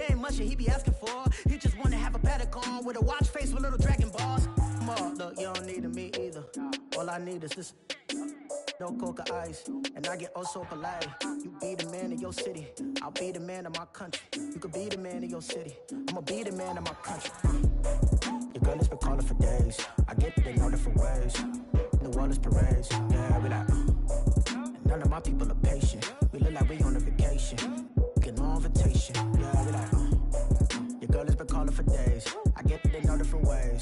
there ain't much that he be asking for. He just wanna have a paddock on with a watch face with little dragon balls. Look, you don't need me either. All I need is this. No coca ice, and I get oh so polite. You be the man of your city, I'll be the man of my country. You could be the man of your city, I'ma be the man of my country. Your girl has been calling for days. I get that they know different ways. New Orleans parades, yeah, we like. And none of my people are patient. We look like we on a vacation. Get no invitation, yeah, we like. Your girl has been calling for days. I get that they know different ways.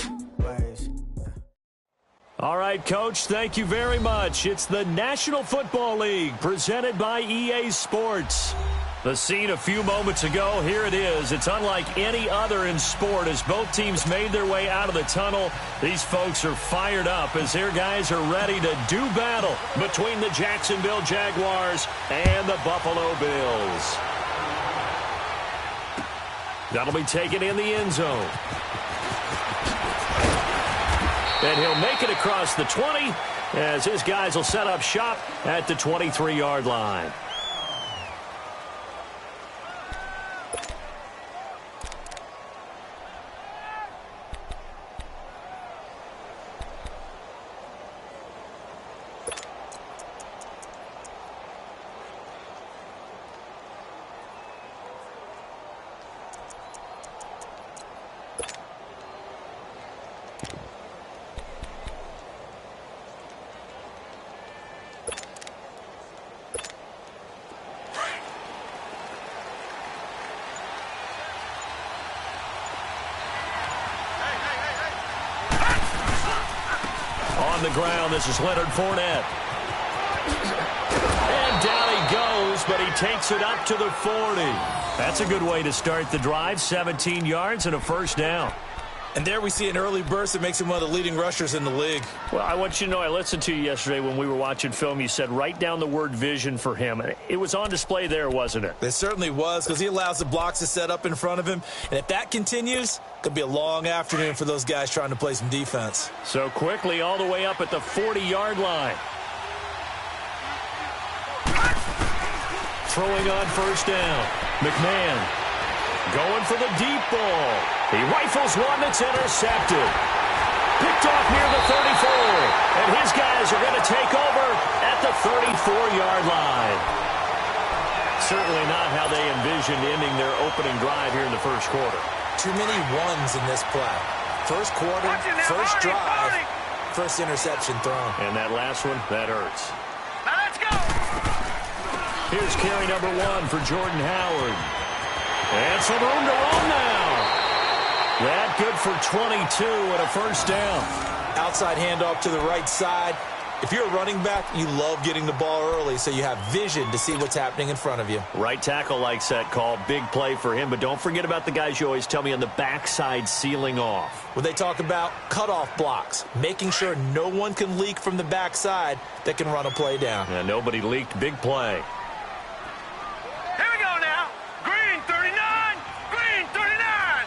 All right, Coach, thank you very much. It's the National Football League presented by EA Sports. The scene a few moments ago, here it is. It's unlike any other in sport as both teams made their way out of the tunnel. These folks are fired up as their guys are ready to do battle between the Jacksonville Jaguars and the Buffalo Bills. That'll be taken in the end zone. And he'll make it across the 20 as his guys will set up shop at the 23-yard line. On the ground, this is Leonard Fournette. And down he goes, but he takes it up to the 40. That's a good way to start the drive. 17 yards and a first down. And there we see an early burst that makes him one of the leading rushers in the league. Well, I want you to know, I listened to you yesterday when we were watching film. You said write down the word vision for him. It was on display there, wasn't it? It certainly was, because he allows the blocks to set up in front of him. And if that continues, it could be a long afternoon for those guys trying to play some defense. So quickly all the way up at the 40-yard line. Throwing on first down. McMahon going for the deep ball. He rifles one that's intercepted. Picked off near the 34. And his guys are going to take over at the 34-yard line. Certainly not how they envisioned ending their opening drive here in the first quarter. Too many ones in this play. First quarter, first drive, first interception thrown. And that last one, that hurts. Now let's go. Here's carry number 1 for Jordan Howard. And some room to roam now. That good for 22 and a first down. Outside handoff to the right side. If you're a running back, you love getting the ball early so you have vision to see what's happening in front of you. Right tackle likes that call. Big play for him. But don't forget about the guys you always tell me on the backside sealing off. When they talk about cutoff blocks, making sure no one can leak from the backside that can run a play down. Yeah, nobody leaked. Big play. Here we go now. Green 39. Green 39.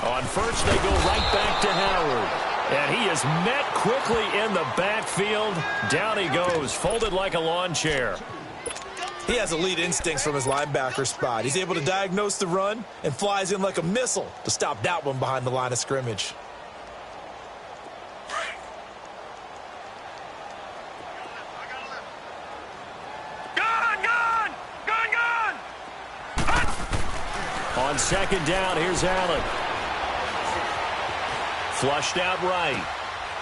On first, they go right back to Howard. And he is met quickly in the backfield. Down he goes, folded like a lawn chair. He has elite instincts from his linebacker spot. He's able to diagnose the run and flies in like a missile to stop that one behind the line of scrimmage. On second down, here's Allen. Flushed out right.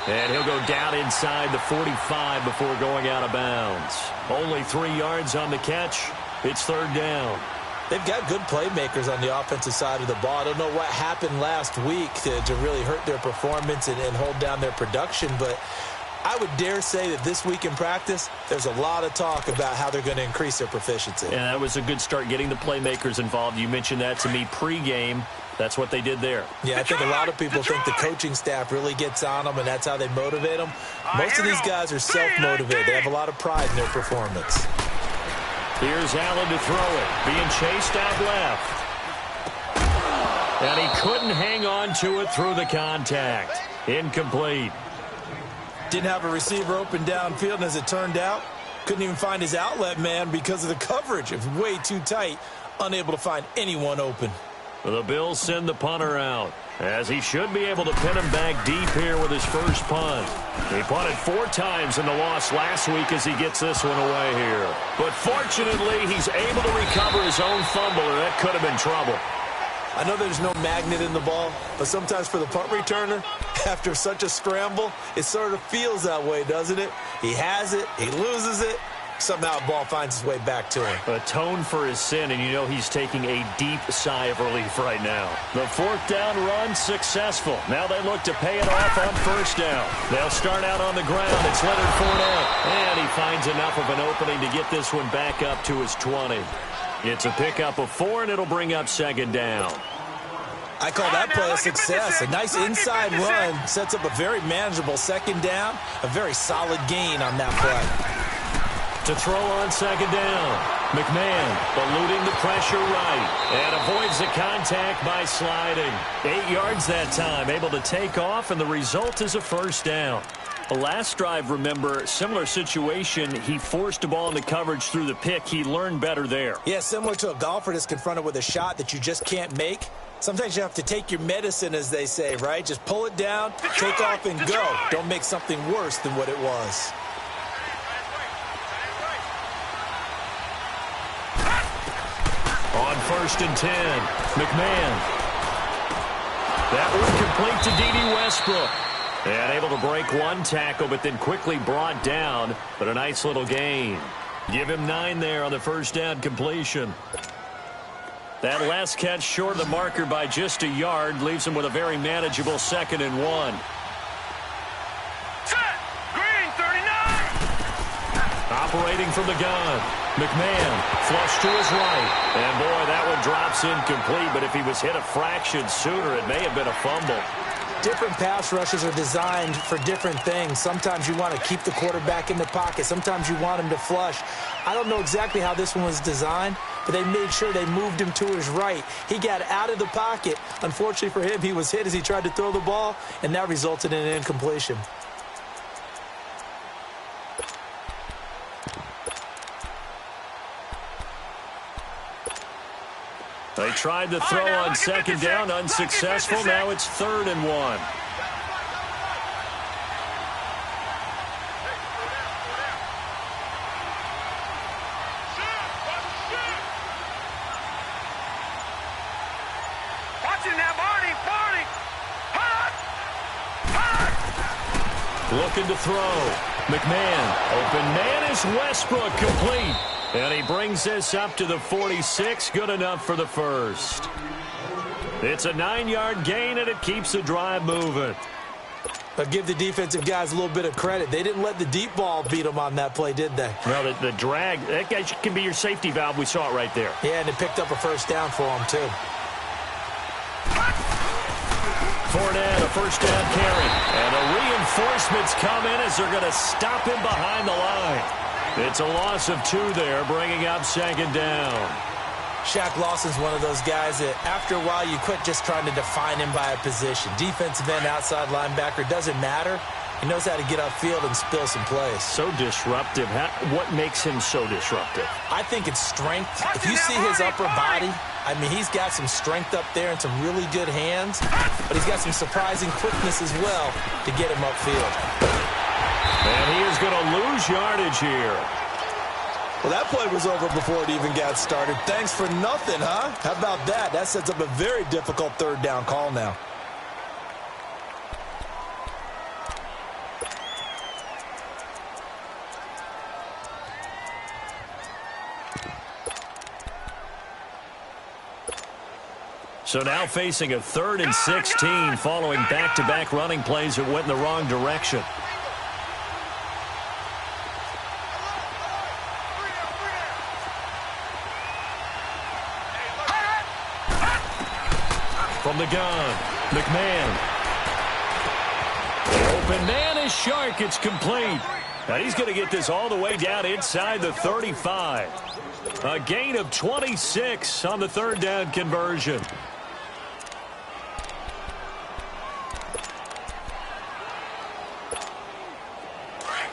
And he'll go down inside the 45 before going out of bounds. Only 3 yards on the catch. It's third down. They've got good playmakers on the offensive side of the ball. I don't know what happened last week to really hurt their performance and hold down their production, but I would dare say that this week in practice, there's a lot of talk about how they're going to increase their proficiency. And that was a good start, getting the playmakers involved. You mentioned that to me pregame. That's what they did there. Yeah, I think a lot of people think the coaching staff really gets on them, and that's how they motivate them. Most of these guys are self-motivated. They have a lot of pride in their performance. Here's Allen to throw it. Being chased out left. And he couldn't hang on to it through the contact. Incomplete. Didn't have a receiver open downfield, and as it turned out, Couldn't even find his outlet man because of the coverage. It was way too tight, unable to find anyone open. The Bills send the punter out, as he should be able to pin him back deep here with his first punt. He punted 4 times in the loss last week as he gets this one away here. But fortunately, he's able to recover his own fumble, or that could have been trouble. I know there's no magnet in the ball, but sometimes for the punt returner, after such a scramble, it sort of feels that way, doesn't it? He has it, he loses it, somehow the ball finds its way back to him. Atone for his sin, and you know he's taking a deep sigh of relief right now. The 4th down run successful. Now they look to pay it off on 1st down. They'll start out on the ground. It's Leonard Fournette, and he finds enough of an opening to get this one back up to his 20. It's a pickup of 4, and it'll bring up 2nd down. I call that play a success. A nice inside run sets up a very manageable 2nd down. A very solid gain on that play. To throw on 2nd down, McMahon eluding the pressure right and avoids the contact by sliding. 8 yards that time, able to take off, and the result is a 1st down. The last drive, remember, similar situation. He forced a ball into coverage through the pick. He learned better there. Yeah, similar to a golfer that's confronted with a shot that you just can't make. Sometimes you have to take your medicine, as they say, right? Just pull it down, take off, and go. Don't make something worse than what it was. On 1st and 10, McMahon. That one complete to D.D. Westbrook. And able to break one tackle, but then quickly brought down. But a nice little gain. Give him 9 there on the 1st down completion. That last catch short of the marker by just a yard leaves him with a very manageable 2nd and 1. Set! Green, 39! Operating from the gun. McMahon flush to his right. And boy, that one drops incomplete. But if he was hit a fraction sooner, it may have been a fumble. Different pass rushes are designed for different things. Sometimes you want to keep the quarterback in the pocket. Sometimes you want him to flush. I don't know exactly how this one was designed, but they made sure they moved him to his right. He got out of the pocket. Unfortunately for him, he was hit as he tried to throw the ball, and that resulted in an incompletion. They tried to throw on 2nd down, unsuccessful. Now it's 3rd and 1. Watching now, Barney! Looking to throw. McMahon, open man is Westbrook, complete. And he brings this up to the 46, good enough for the 1st. It's a 9-yard gain, and it keeps the drive moving. But give the defensive guys a little bit of credit. They didn't let the deep ball beat them on that play, did they? No, the drag, that guy can be your safety valve. We saw it right there. Yeah, and it picked up a 1st down for them, too. Fournette, a 1st down carry. And the reinforcements come in as they're going to stop him behind the line. It's a loss of 2 there, bringing up 2nd down. Shaq Lawson's one of those guys that after a while you quit just trying to define him by a position. Defensive end, outside linebacker, doesn't matter. He knows how to get upfield and spill some plays. So disruptive. What makes him so disruptive? I think it's strength. If you see his upper body, I mean, he's got some strength up there and some really good hands, but he's got some surprising quickness as well to get him upfield. And he is going to lose yardage here. Well, that play was over before it even got started. Thanks for nothing, huh? How about that? That sets up a very difficult 3rd down call now. So now facing a 3rd and 16 following back-to-back running plays that went in the wrong direction. From the gun, McMahon. The open man is Shark. It's complete. And he's going to get this all the way down inside the 35. A gain of 26 on the 3rd down conversion.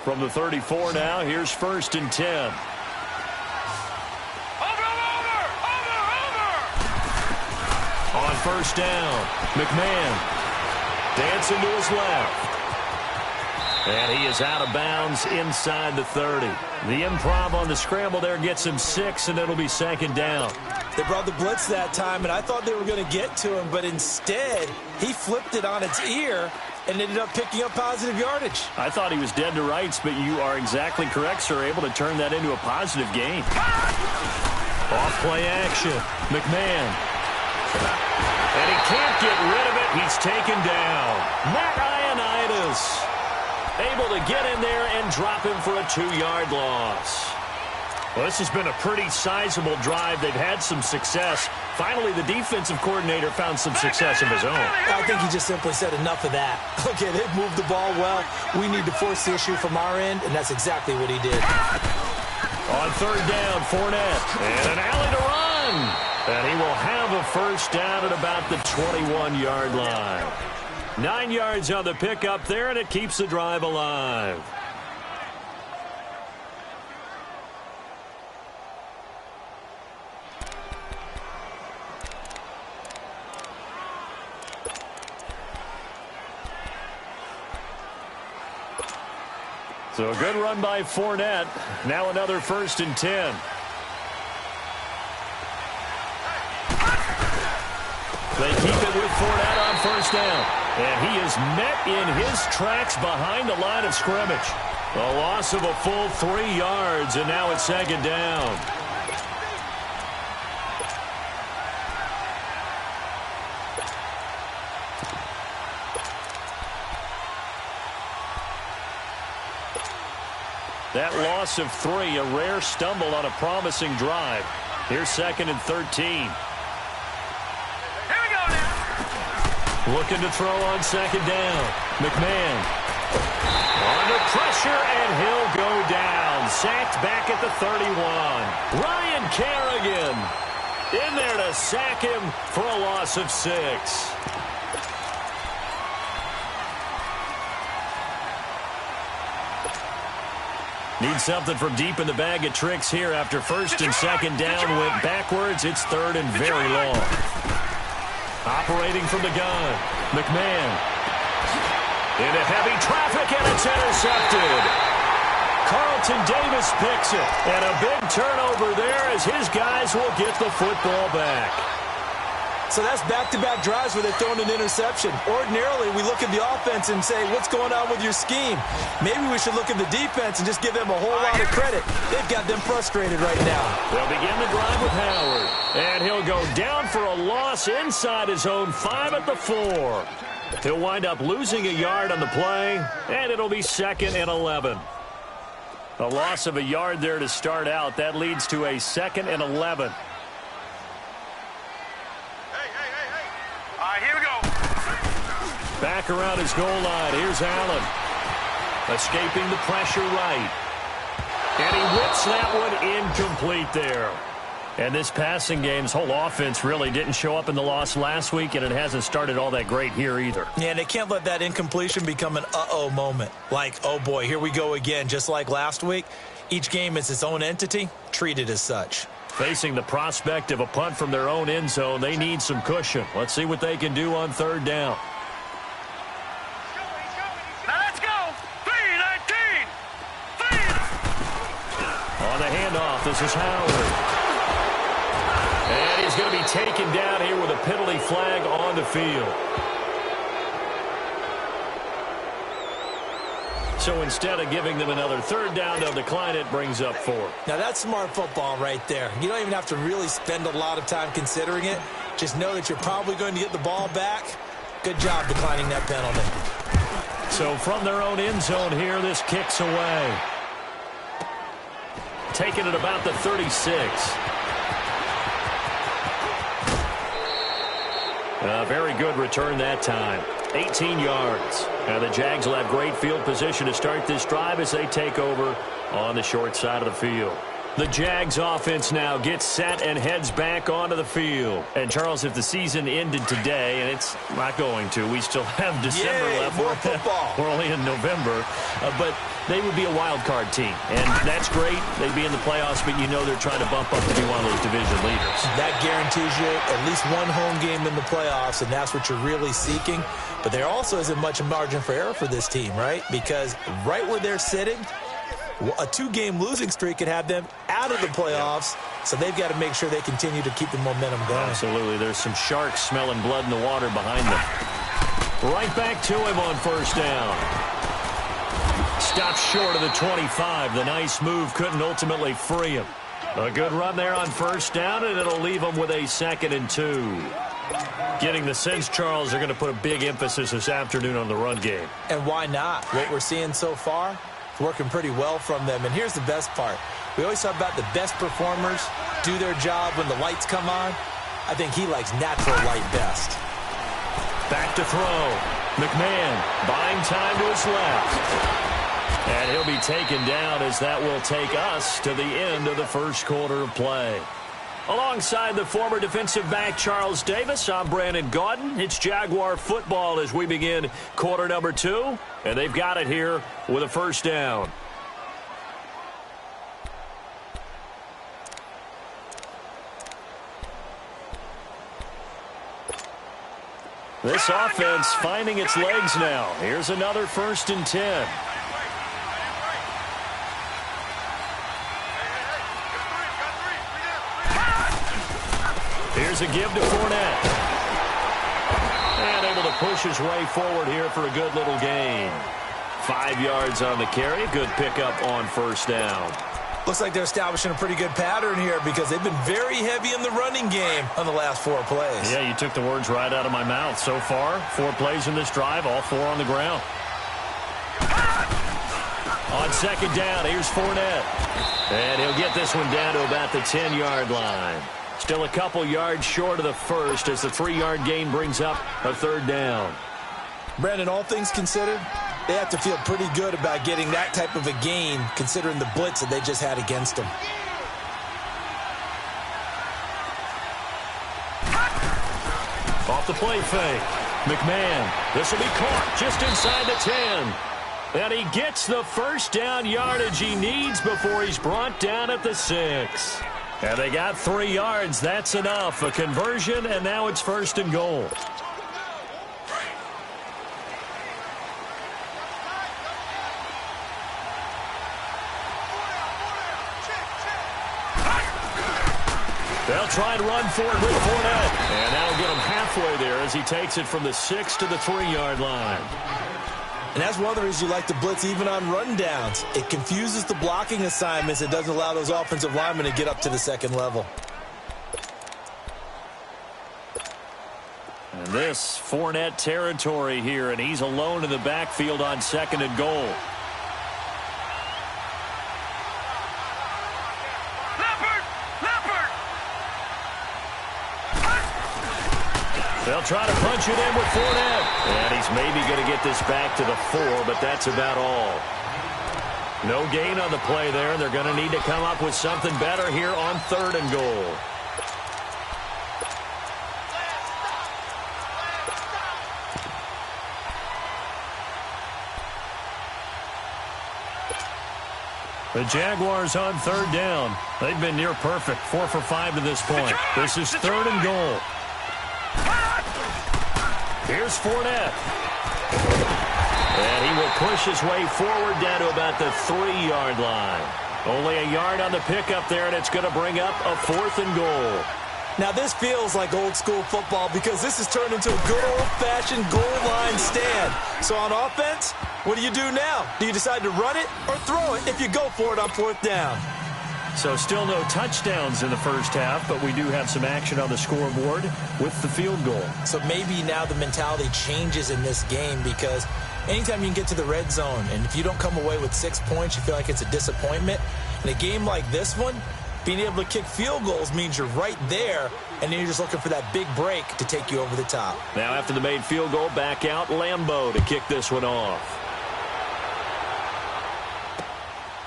From the 34 now, here's 1st and 10. On 1st down, McMahon dancing to his left. And he is out of bounds inside the 30. The improv on the scramble there gets him 6, and it'll be 2nd down. They brought the blitz that time, and I thought they were going to get to him, but instead he flipped it on its ear and ended up picking up positive yardage. I thought he was dead to rights, but you are exactly correct, sir. Able to turn that into a positive gain. Off play action. McMahon. And he can't get rid of it. He's taken down. Matt Ioannidis able to get in there and drop him for a 2-yard loss. Well, this has been a pretty sizable drive. They've had some success. Finally, the defensive coordinator found some success of his own. I think he just simply said enough of that. Okay, they've moved the ball well. We need to force the issue from our end, and that's exactly what he did. On 3rd down, Fournette. And an alley to run. And he will have a 1st down at about the 21-yard line. 9 yards on the pickup there, and it keeps the drive alive. So a good run by Fournette. Now another 1st and 10. They keep it with Fournette on 1st down. And he is met in his tracks behind the line of scrimmage. A loss of a full 3 yards, and now it's 2nd down. That loss of 3, a rare stumble on a promising drive. Here's 2nd and 13. Looking to throw on 2nd down. McMahon. Under pressure, and he'll go down. Sacked back at the 31. Ryan Kerrigan in there to sack him for a loss of 6. Need something from deep in the bag of tricks here after 1st and 2nd down went backwards. It's 3rd and very long. Operating from the gun, McMahon. Into heavy traffic, and it's intercepted. Carlton Davis picks it, and a big turnover there as his guys will get the football back. So that's back-to-back drives where they're throwing an interception. Ordinarily, we look at the offense and say, what's going on with your scheme? Maybe we should look at the defense and just give them a whole lot of credit. They've got them frustrated right now. They'll begin the drive with Howard. And he'll go down for a loss inside his own 5 at the 4. He'll wind up losing a yard on the play, and it'll be 2nd and 11. A loss of a yard there to start out. That leads to a 2nd and 11. Here we go. Back around his goal line. Here's Allen. Escaping the pressure right. And he whips that one incomplete there. And this passing game's whole offense really didn't show up in the loss last week, and it hasn't started all that great here either. Yeah, and they can't let that incompletion become an uh-oh moment. Like, oh boy, here we go again, just like last week. Each game is its own entity, treated as such. Facing the prospect of a punt from their own end zone, they need some cushion. Let's see what they can do on 3rd down. Now let's go. 3-19. On the handoff, this is Howard. And he's going to be taken down here with a penalty flag on the field. So instead of giving them another 3rd down, they'll decline it, brings up 4. Now that's smart football right there. You don't even have to really spend a lot of time considering it. Just know that you're probably going to get the ball back. Good job declining that penalty. So from their own end zone here, this kicks away. Taking it about the 36. A very good return that time. 18 yards. And the Jags will have great field position to start this drive as they take over on the short side of the field. The Jags offense now gets set and heads back onto the field. And, Charles, if the season ended today, and it's not going to, we still have December left. More football. We're only in November. But they would be a wild card team. And that's great. They'd be in the playoffs, but you know they're trying to bump up to be one of those division leaders. That guarantees you at least one home game in the playoffs, and that's what you're really seeking. But there also isn't much margin for error for this team, right? Because right where they're sitting, a 2-game losing streak could have them out of the playoffs, so they've got to make sure they continue to keep the momentum going. Absolutely. There's some sharks smelling blood in the water behind them. Right back to him on first down. Stops short of the 25. The nice move couldn't ultimately free him. A good run there on first down, and it'll leave him with a 2nd and 2. Getting the sense, Charles, they're going to put a big emphasis this afternoon on the run game. And why not? What we're seeing so far, it's working pretty well from them. And here's the best part. We always talk about the best performers do their job when the lights come on. I think he likes natural light best. Back to throw. McMahon buying time to his left. And he'll be taken down as that will take us to the end of the first quarter of play. Alongside the former defensive back Charles Davis, I'm Brandon Gaudin. It's Jaguar football as we begin quarter number 2. And they've got it here with a first down. This offense finding its legs now. Here's another 1st and 10. Here's a give to Fournette. And able to push his way forward here for a good little gain. 5 yards on the carry. Good pickup on first down. Looks like they're establishing a pretty good pattern here because they've been very heavy in the running game on the last 4 plays. Yeah, you took the words right out of my mouth. So far, 4 plays in this drive, all 4 on the ground. On 2nd down, here's Fournette. And he'll get this one down to about the 10-yard line. Still a couple yards short of the first as the 3-yard gain brings up a 3rd down. Brandon, all things considered, they have to feel pretty good about getting that type of a gain considering the blitz that they just had against them. Off the play fake. McMahon. This will be caught just inside the 10. And he gets the first down yardage he needs before he's brought down at the 6. And they got 3 yards. That's enough. A conversion, and now it's 1st and goal. They'll try and run for it with Fournette. And that'll get him halfway there as he takes it from the 6 to the 3-yard line. And that's one of the reasons you like to blitz even on rundowns. It confuses the blocking assignments. It doesn't allow those offensive linemen to get up to the 2nd level. And this Fournette territory here, and he's alone in the backfield on 2nd and goal. They'll try to punch it in with Fournette. And he's maybe going to get this back to the 4, but that's about all. No gain on the play there. They're going to need to come up with something better here on 3rd and goal. The Jaguars on 3rd down. They've been near perfect. 4 for 5 to this point. This is 3rd and goal. Here's Fournette. And he will push his way forward down to about the 3-yard line. Only a yard on the pickup there, and it's going to bring up a 4th and goal. Now, this feels like old school football because this has turned into a good old-fashioned goal line stand. So on offense, what do you do now? Do you decide to run it or throw it if you go for it on 4th down? So still no touchdowns in the first half, but we do have some action on the scoreboard with the field goal. So maybe now the mentality changes in this game because anytime you can get to the red zone, and if you don't come away with 6 points, you feel like it's a disappointment. In a game like this one, being able to kick field goals means you're right there, and then you're just looking for that big break to take you over the top. Now after the made field goal, back out Lambeau to kick this one off.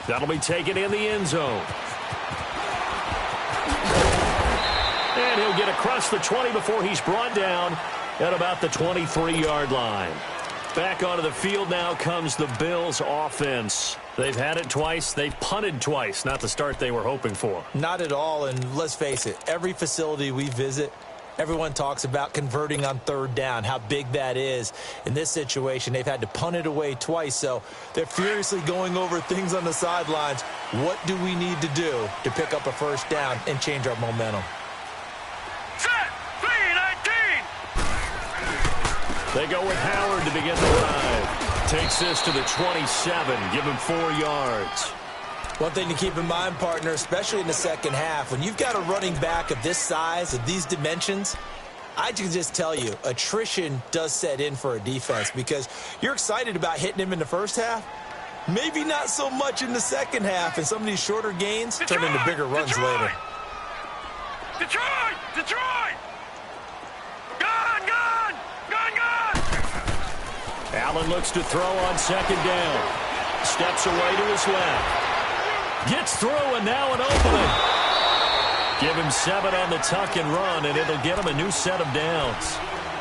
That'll be taken in the end zone. And he'll get across the 20 before he's brought down at about the 23-yard line. Back onto the field now comes the Bills offense. They've had it twice. They've punted twice. Not the start they were hoping for. Not at all, and let's face it, every facility we visit, everyone talks about converting on third down, how big that is. In this situation, they've had to punt it away twice, so they're furiously going over things on the sidelines. What do we need to do to pick up a first down and change our momentum? Set! 3-19! They go with Howard to begin the drive. Takes this to the 27. Give him 4 yards. One thing to keep in mind, partner, especially in the second half, when you've got a running back of this size, of these dimensions, I can just tell you, attrition does set in for a defense because you're excited about hitting him in the first half. Maybe not so much in the second half, and some of these shorter gains turn into bigger runs later. Detroit! Detroit! Gone! Gone! Gone! Gone! Allen looks to throw on second down. Steps away to his left. Gets through, and now an opening. Give him 7 on the tuck and run, and it'll get him a new set of downs.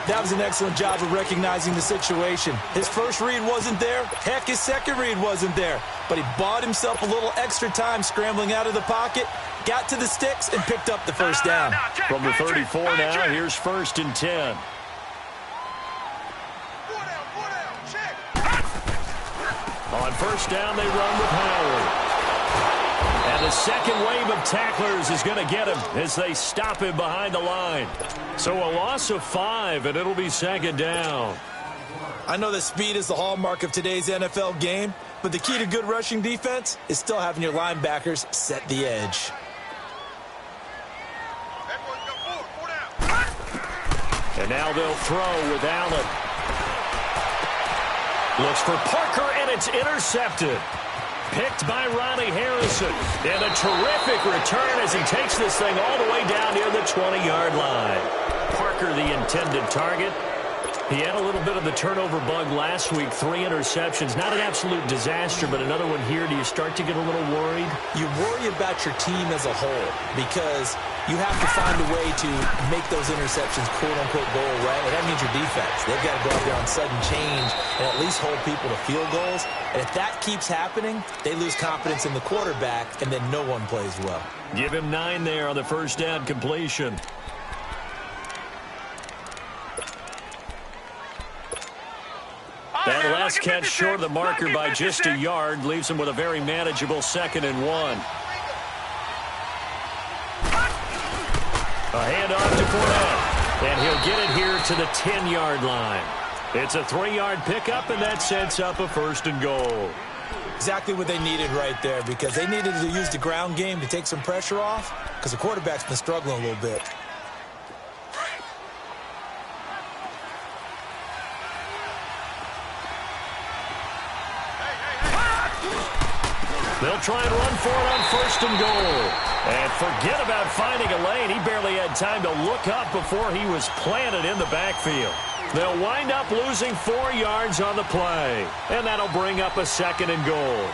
That was an excellent job of recognizing the situation. His first read wasn't there. Heck, his second read wasn't there. But he bought himself a little extra time scrambling out of the pocket, got to the sticks, and picked up the first down. From the 34 now, here's 1st and 10. On first down, they run with Howard. And the second wave of tacklers is going to get him as they stop him behind the line. So a loss of 5, and it'll be second down. I know that speed is the hallmark of today's NFL game, but the key to good rushing defense is still having your linebackers set the edge. And now they'll throw with Allen. Looks for Parker, and it's intercepted. Picked by Ronnie Harrison. And a terrific return as he takes this thing all the way down near the 20-yard line. Parker, the intended target. He had a little bit of the turnover bug last week. 3 interceptions. Not an absolute disaster, but another one here. Do you start to get a little worried? You worry about your team as a whole because you have to find a way to make those interceptions quote-unquote go away. And that means your defense. They've got to go out there on sudden change and at least hold people to field goals. And if that keeps happening, they lose confidence in the quarterback, and then no one plays well. Give him 9 there on the first down completion. That last catch short of the marker by just a yard leaves him with a very manageable 2nd and 1. A handoff to Fournette, and he'll get it here to the 10-yard line. It's a 3-yard pickup, and that sets up a 1st and goal. Exactly what they needed right there because they needed to use the ground game to take some pressure off because the quarterback's been struggling a little bit. They'll try and run for it on 1st and goal. And forget about finding a lane. He barely had time to look up before he was planted in the backfield. They'll wind up losing 4 yards on the play. And that'll bring up a 2nd and goal.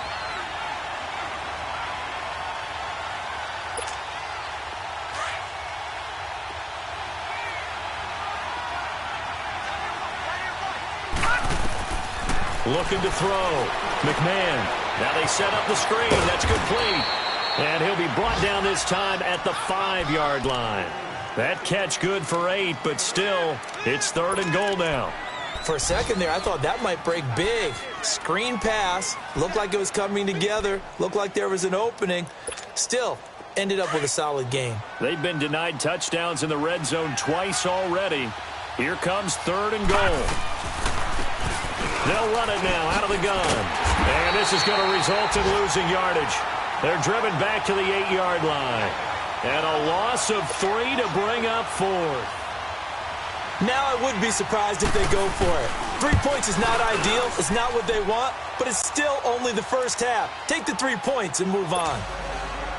Looking to throw. McMahon. Now they set up the screen. That's complete. And he'll be brought down this time at the 5-yard line. That catch good for 8, but still, it's 3rd and goal now. For a second there, I thought that might break big. Screen pass. Looked like it was coming together. Looked like there was an opening. Still, ended up with a solid game. They've been denied touchdowns in the red zone twice already. Here comes 3rd and goal. They'll run it now out of the gun. And this is going to result in losing yardage. They're driven back to the 8-yard line. And a loss of 3 to bring up 4. Now I wouldn't be surprised if they go for it. 3 points is not ideal. It's not what they want, but it's still only the first half. Take the 3 points and move on.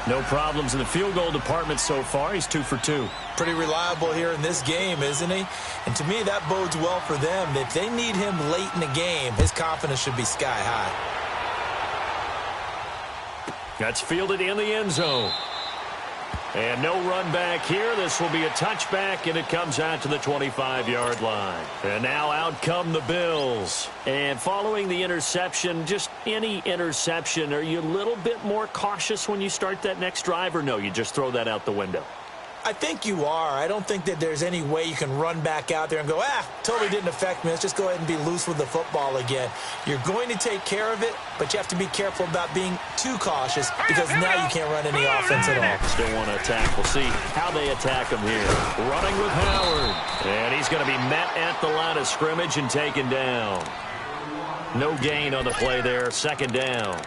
No problems in the field goal department so far. He's 2 for 2. Pretty reliable here in this game, isn't he? And to me, that bodes well for them. If they need him late in the game, his confidence should be sky high. That's fielded in the end zone. And no run back here. This will be a touchback, and it comes out to the 25-yard line. And now out come the Bills. And following the interception, just any interception, are you a little bit more cautious when you start that next drive, or no, you just throw that out the window? I think you are. I don't think that there's any way you can run back out there and go, totally didn't affect me. Let's just go ahead and be loose with the football again. You're going to take care of it, but you have to be careful about being too cautious because now you can't run any offense at all. Still want to attack. We'll see how they attack him here. Running with Howard. And he's going to be met at the line of scrimmage and taken down. No gain on the play there. Second down.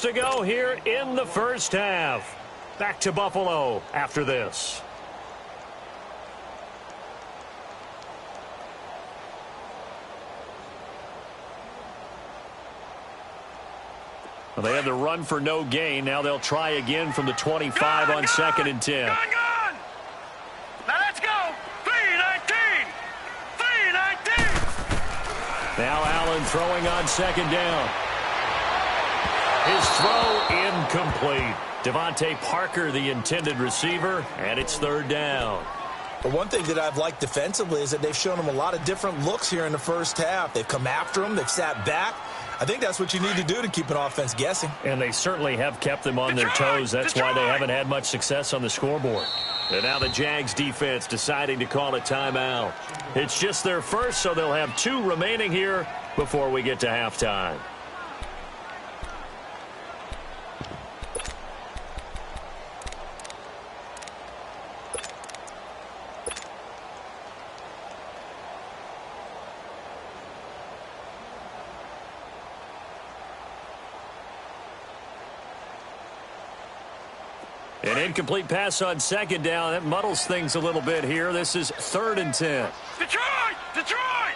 To go here in the first half. Back to Buffalo after this. Well, they had the run for no gain. Now they'll try again from the 25 on 2nd and 10. Gone. Now let's go. 3-19. 3-19. Now Allen throwing on 2nd down. His throw incomplete. Devontae Parker, the intended receiver, and it's 3rd down. But one thing that I've liked defensively is that they've shown him a lot of different looks here in the first half. They've come after him. They've sat back. I think that's what you need to do to keep an offense guessing. And they certainly have kept them on their toes. That's why they haven't had much success on the scoreboard. And now the Jags defense deciding to call a timeout. It's just their first, so they'll have 2 remaining here before we get to halftime. An incomplete pass on 2nd down. That muddles things a little bit here. This is 3rd and 10. Detroit! Detroit!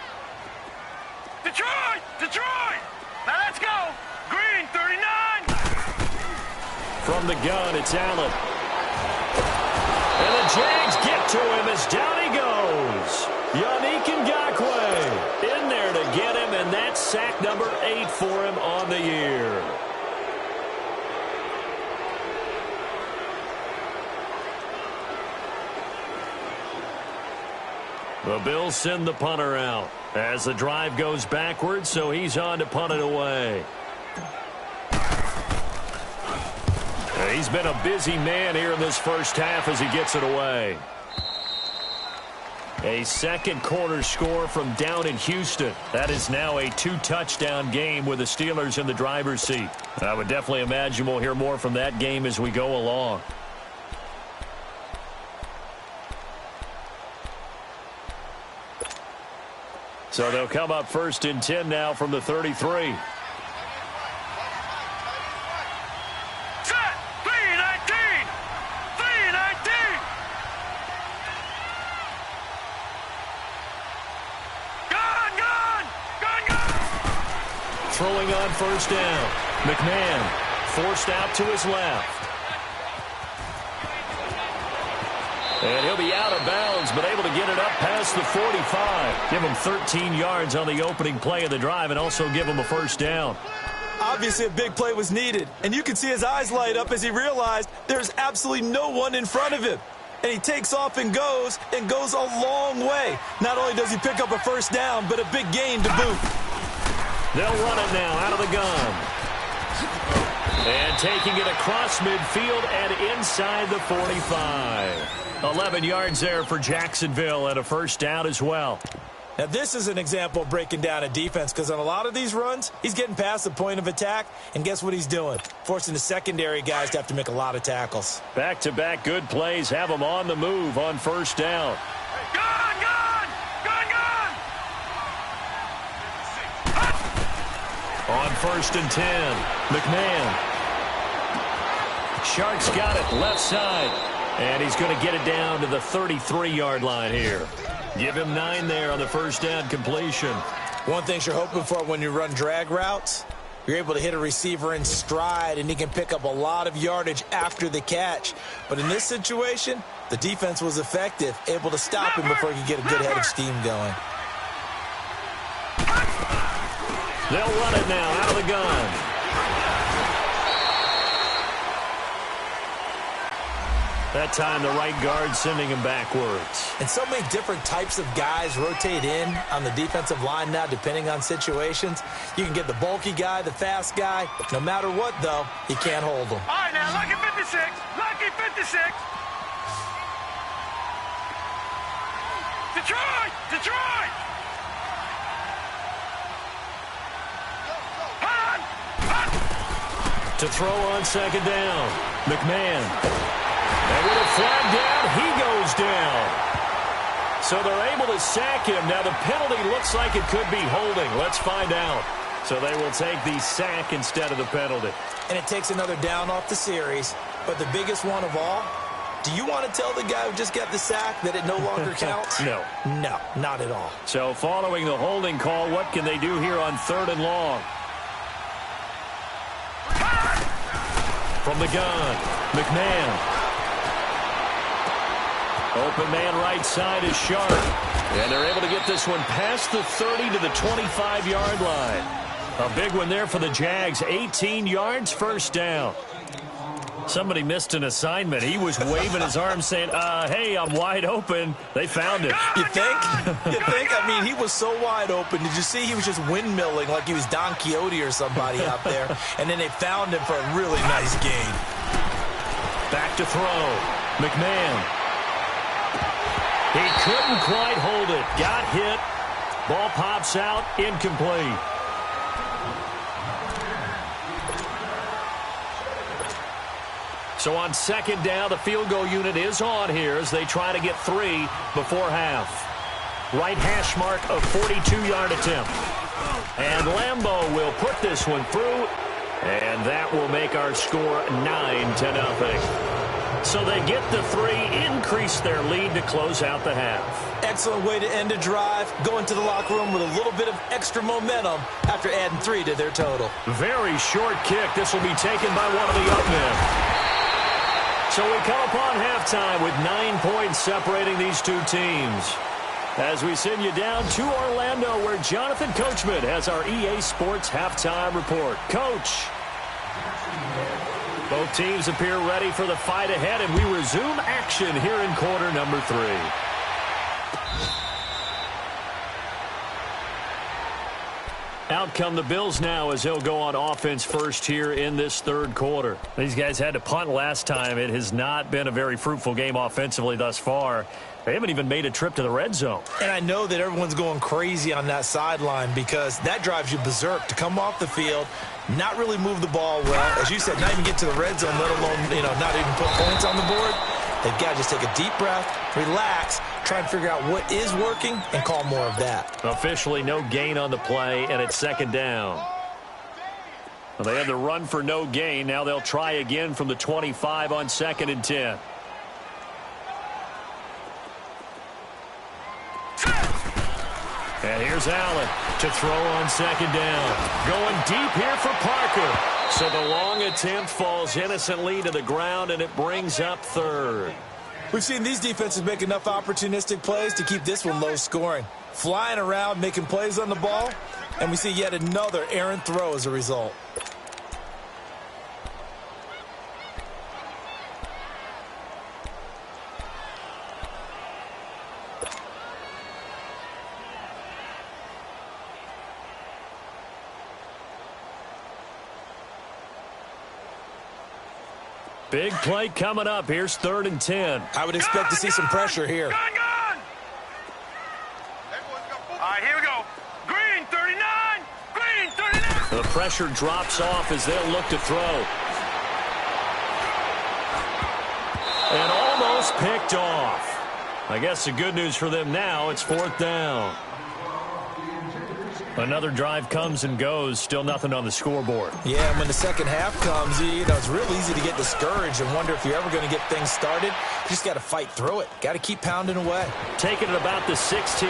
Detroit! Detroit! Now let's go. Green, 39. From the gun, it's Allen. And the Jags get to him as down he goes. Yannick Ngakoue in there to get him, and that's sack number 8 for him on the year. The Bills send the punter out as the drive goes backwards, so he's on to punt it away. He's been a busy man here in this first half as he gets it away. A 2nd quarter score from down in Houston. That is now a 2-touchdown game with the Steelers in the driver's seat. I would definitely imagine we'll hear more from that game as we go along. So they'll come up 1st and 10 now from the 33. Set. 3-19. 3-19. Gone. Throwing on 1st down. McMahon forced out to his left. And he'll be out of bounds, but able to get it up past the 45. Give him 13 yards on the opening play of the drive and also give him a 1st down. Obviously, a big play was needed, and you can see his eyes light up as he realized there's absolutely no one in front of him. And he takes off and goes a long way. Not only does he pick up a 1st down, but a big gain to boot. They'll run it now out of the gun. And taking it across midfield and inside the 45. 11 yards there for Jacksonville and a 1st down as well. Now, this is an example of breaking down a defense because on a lot of these runs, he's getting past the point of attack, and guess what he's doing? Forcing the secondary guys to have to make a lot of tackles. Back-to-back good plays have him on the move on 1st down. Gone. On 1st and 10, McMahon. Shark's got it left side. And he's going to get it down to the 33-yard line here. Give him 9 there on the 1st down completion. One thing you're hoping for when you run drag routes, you're able to hit a receiver in stride, and he can pick up a lot of yardage after the catch. But in this situation, The defense was effective, able to stop him before he could get a good head of steam going. They'll run it now out of the gun. That time the right guard sending him backwards. And so many different types of guys rotate in on the defensive line now depending on situations. You can get the bulky guy, the fast guy. No matter what, though, you can't hold them. All right, now, lucky 56. Lucky 56. Detroit! Detroit! Hot! Hot! To throw on second down. McMahon. And with a flag down, he goes down. So they're able to sack him. Now the penalty looks like it could be holding. Let's find out. So they will take the sack instead of the penalty. And it takes another down off the series. But the biggest one of all, do you want to tell the guy who just got the sack that it no longer counts? No. No, not at all. So following the holding call, what can they do here on 3rd and long? From the gun, McMahon. Open man right side is Sharp. And they're able to get this one past the 30 to the 25-yard line. A big one there for the Jags. 18 yards, first down. Somebody missed an assignment. He was waving his arms saying, hey, I'm wide open. They found him. You think? You think? I mean, he was so wide open. Did you see he was just windmilling like he was Don Quixote or somebody out there? And then they found him for a really nice gain. Back to throw. McMahon. He couldn't quite hold it. Got hit. Ball pops out. Incomplete. So on second down, the field goal unit is on here as they try to get 3 before half. Right hash mark of 42-yard attempt. And Lambeau will put this one through. And that will make our score 9-0. So they get the 3, increase their lead to close out the half. Excellent way to end a drive. Go into the locker room with a little bit of extra momentum after adding 3 to their total. Very short kick. This will be taken by one of the up men. So we come upon halftime with 9 points separating these two teams. As we send you down to Orlando, where Jonathan Coachman has our EA Sports halftime report. Coach. Both teams appear ready for the fight ahead, and we resume action here in quarter number 3. Out come the Bills now as they'll go on offense first here in this 3rd quarter. These guys had to punt last time. It has not been a very fruitful game offensively thus far. They haven't even made a trip to the red zone. And I know that everyone's going crazy on that sideline because that drives you berserk to come off the field, not really move the ball well. As you said, not even get to the red zone, let alone, not even put points on the board. They've got to just take a deep breath, relax, try and figure out what is working, and call more of that. Officially no gain on the play, and it's second down. Well, they had the run for no gain. Now they'll try again from the 25 on 2nd and 10. And here's Allen to throw on second down. Going deep here for Parker. So the long attempt falls innocently to the ground, and it brings up 3rd. We've seen these defenses make enough opportunistic plays to keep this one low scoring. Flying around, making plays on the ball, and we see yet another errant throw as a result. Big play coming up. Here's 3rd and 10. I would expect to see some pressure here. Gun! All right, here we go. Green, 39. Green, 39. The pressure drops off as they'll look to throw. And almost picked off. I guess the good news for them now, it's 4th down. Another drive comes and goes. Still nothing on the scoreboard. Yeah, and when the second half comes, it's real easy to get discouraged and wonder if you're ever going to get things started. You just got to fight through it. Got to keep pounding away. Taking it about the 16.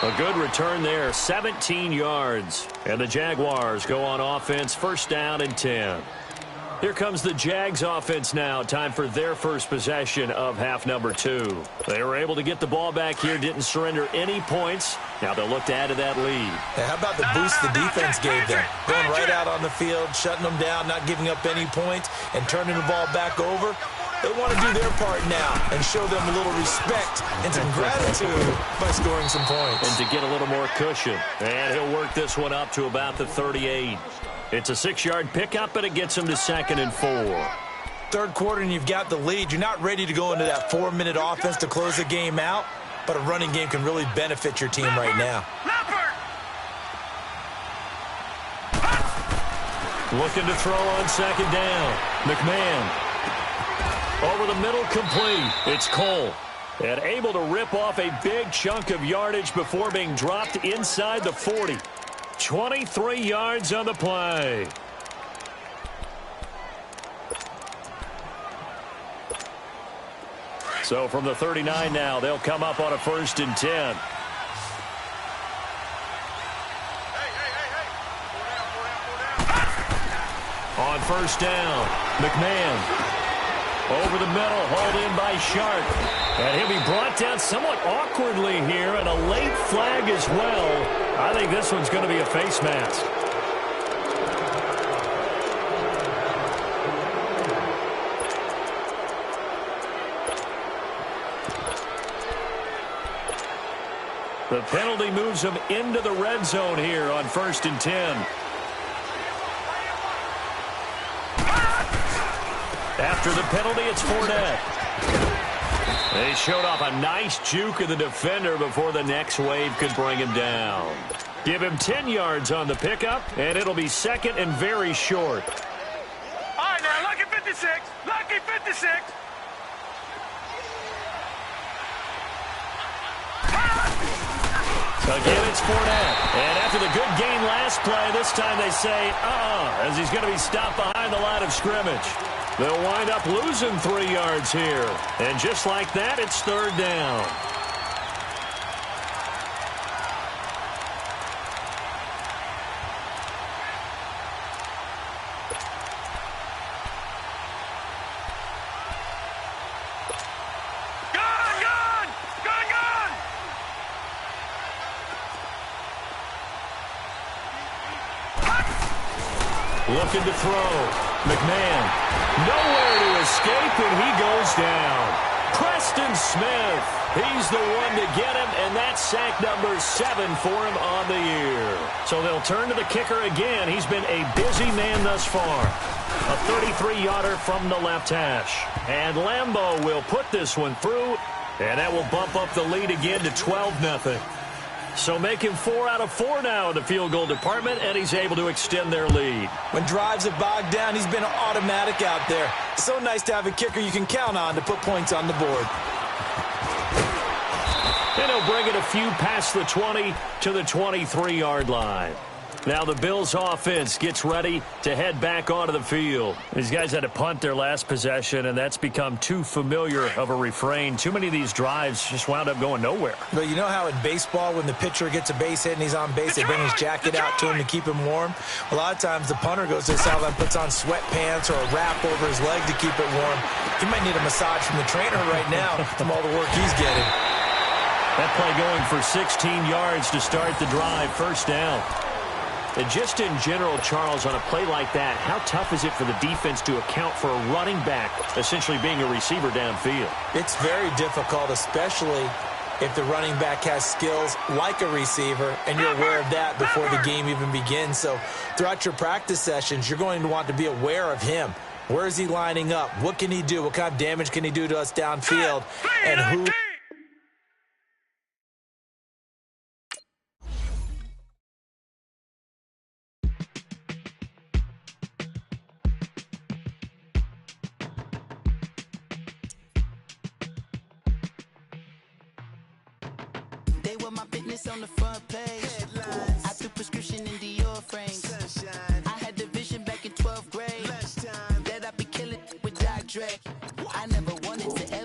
A good return there, 17 yards. And the Jaguars go on offense, 1st down and 10. Here comes the Jags offense now. Time for their first possession of half number 2. They were able to get the ball back here, didn't surrender any points. Now they'll look to add to that lead. Yeah, how about the boost the defense gave them? Going right out on the field, shutting them down, not giving up any points, and turning the ball back over. They want to do their part now and show them a little respect and some gratitude by scoring some points. And to get a little more cushion. And he'll work this one up to about the 38. It's a 6-yard pickup, and it gets him to 2nd and 4. Third quarter, and you've got the lead. You're not ready to go into that 4-minute offense to close the game out, but a running game can really benefit your team right now. Looking to throw on 2nd down. McMahon. Over the middle, complete. It's Cole. And able to rip off a big chunk of yardage before being dropped inside the 40. 23 yards on the play. So from the 39 now, they'll come up on a 1st and 10. On 1st down, McMahon. Over the middle, hauled in by Sharp. And he'll be brought down somewhat awkwardly here, and a late flag as well. I think this one's going to be a face mask. The penalty moves him into the red zone here on 1st and 10. After the penalty, it's Fournette. They showed off a nice juke of the defender before the next wave could bring him down. Give him 10 yards on the pickup, and it'll be 2nd and very short. All right, now, lucky 56. Lucky 56. Again, it's Fournette. And after the good gain last play, this time they say, as he's going to be stopped behind the line of scrimmage. They'll wind up losing 3 yards here. And just like that, it's 3rd down. Looking to throw. McMahon. Nowhere to escape, and he goes down. Preston Smith. He's the one to get him, and that's sack number 7 for him on the year. So they'll turn to the kicker again. He's been a busy man thus far. A 33-yarder from the left hash. And Lambeau will put this one through, and that will bump up the lead again to 12-0. So make him 4 out of 4 now in the field goal department, and he's able to extend their lead. When drives have bogged down, he's been automatic out there. So nice to have a kicker you can count on to put points on the board. And he'll bring it a few past the 20 to the 23-yard line. Now the Bills offense gets ready to head back onto the field. These guys had to punt their last possession, and that's become too familiar of a refrain. Too many of these drives just wound up going nowhere. But you know how in baseball, when the pitcher gets a base hit and he's on base, they bring his jacket out to him to keep him warm? A lot of times the punter goes to the sideline, puts on sweatpants or a wrap over his leg to keep it warm. He might need a massage from the trainer right now from all the work he's getting. That play going for 16 yards to start the drive, 1st down. And just in general, Charles, on a play like that, how tough is it for the defense to account for a running back essentially being a receiver downfield? It's very difficult, especially if the running back has skills like a receiver, and you're aware of that before the game even begins. So throughout your practice sessions, you're going to want to be aware of him. Where is he lining up? What can he do? What kind of damage can he do to us downfield? And who... On the front page, I threw prescription in Dior frames. Sunshine. I had the vision back in 12th grade that I'd be killing with Dr. Dre. I never wanted to ever